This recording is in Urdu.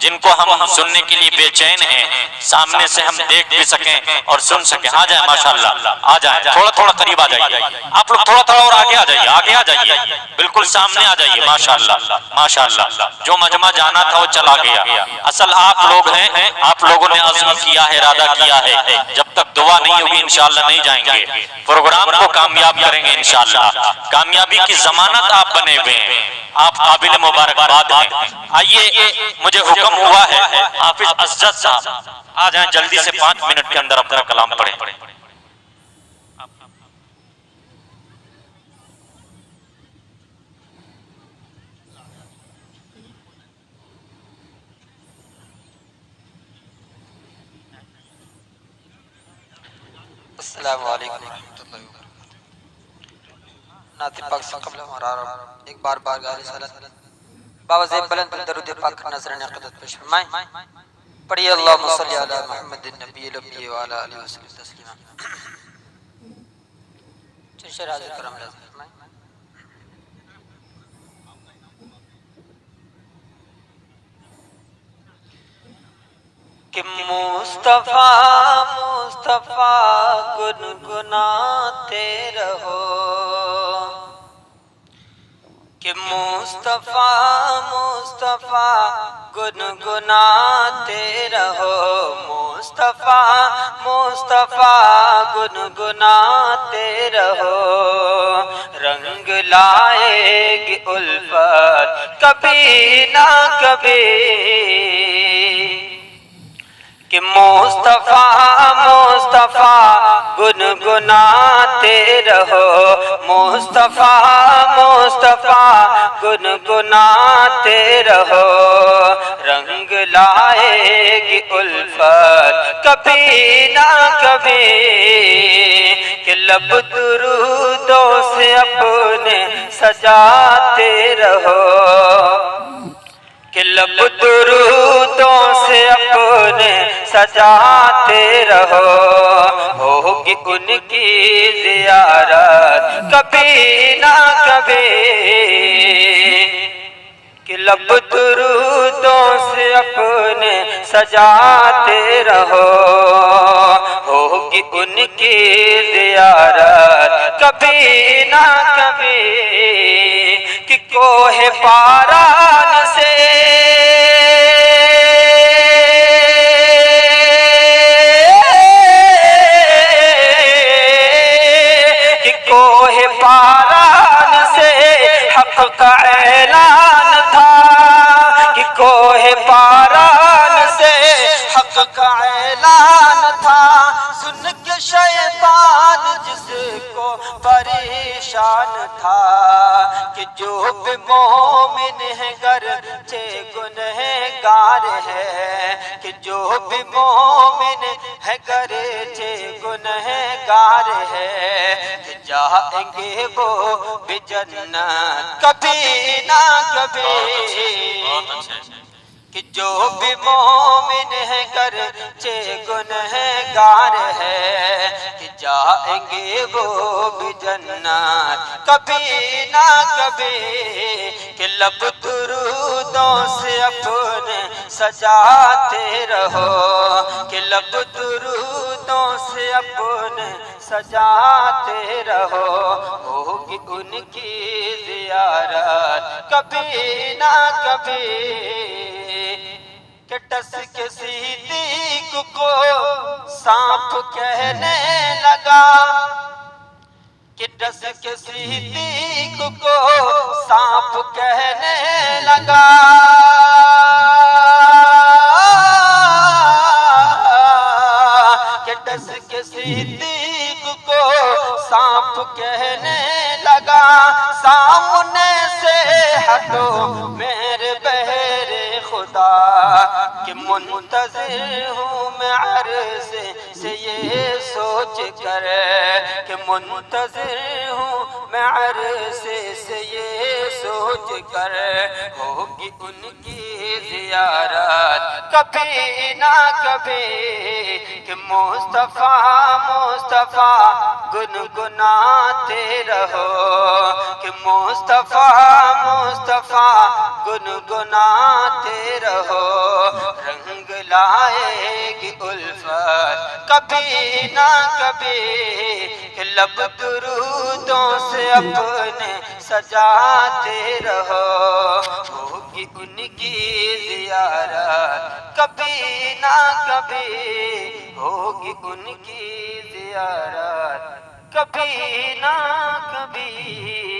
جن کو ہم سننے کے لیے بے چین ہیں، سامنے سے ہم دیکھ بھی سکیں اور سن سکیں. آ جائیں ماشاءاللہ، آ جائیں، تھوڑا تھوڑا قریب آ جائیے. آپ لوگ تھوڑا تھوڑا اور آگے آ جائیے، آگے آ جائیے، بالکل سامنے آ جائیے. ماشاءاللہ ماشاءاللہ، جو مجمع جانا تھا وہ چلا گیا. اصل آپ لوگ ہیں، آپ لوگوں نے عزم کیا ہے، ارادہ کیا ہے. جب تک دعا نہیں ہوگی انشاءاللہ نہیں جائیں گے. پروگرام کو کامیاب کریں گے انشاءاللہ. کامیابی کی ضمانت آپ بنے ہوئے ہیں، آپ قابل مبارکباد ہیں. آئیے، مجھے حکم ہوا ہے حافظ اسجد صاحب آ جائیں جلدی سے 5 منٹ کے اندر اپنا کلام پڑھیں. السلام علیکم ورحمۃ اللہ وبرکاتہ. نعت پاک سے قبل ہمارا ایک بار بارگاہ رسالت باوضع بلند درود پاک نظرانِ عقیدت پیش فرمائیں. پڑھیے اللہم صلی علی محمد النبی الامی وعلی آلہ وسلم تسلیما. چشر حاضر کرم لازم فرمائیں. کہ مصطفیٰ مصطفیٰ گنگناتے رہو، کہ مصطفیٰ مصطفیٰ گنگناتے رہو، مصطفیٰ مصطفیٰ گنگناتے رہو. رنگ لائے گی الفت کبھی نہ کبھی، کہ مصطفیٰ مصطفیٰ گنگناتے رہو، مصطفیٰ مصطفیٰ گنگناتے رہو. رنگ لائے گی الفت کبھی نہ کبھی، کہ لب درودوں سے اپنے سجاتے رہو، کہ لب درودوں سے اپنے سجاتے رہو. ہوگی ان کی زیارت کبھی نہ کبھی، کہ لب درودوں سے اپنے سجاتے رہو. ہوگی ان کی زیارت کبھی نہ کبھی، کہ کوہ پاران سے کوہ پاران سے حق کا اعلان تھا، کہ کوہ پاران سے حق کا اعلان تھا. سن کے شیطان جس کو پریشان تھا، کہ جو بھی مومن ہے گرچہ گنہگار ہے، کہ جو بھی مومن ہے گرچہ گنہگار ہے، کہ جائیں گے وہ بھی جنت کبھی نہ کبھی. کہ جو بھی مومن ہے گرچہ گنہگار ہے، کہ جائیں گے وہ بھی جنت کبھی نہ کبھی. کہ لب درودوں سے اپنے سجاتے رہو، کہ لب درودوں سے اپنے سجاتے رہو. ہوگی ان کی زیارت کبھی نہ کبھی، کہ ٹس کے صدیق کو سانپ کہنے لگا، کہ ٹس کے صدیق کو سانپ کہنے لگا. کہ ٹس کے صدیق کو سانپ کہنے لگا. سامنے سے ہٹو میرے بہر خدا، کہ منتظر ہوں میں عرض سے یہ سوچ کر، کہ منتظر ہوں میں عرض سے یہ سوچ کر. ہوگی ان کی زیارت کبھی نہ کبھی، کہ مصطفیٰ مصطفیٰ گنگناتے رہو، کہ مصطفیٰ مصطفیٰ گنگناتے رہو. دلائے گی الفت کبھی نہ کبھی کہ لب درودوں سے اپنے سجاتے رہو ہوگی ان کی زیارت کبھی نہ کبھی ہوگی ان کی زیارت کبھی نہ کبھی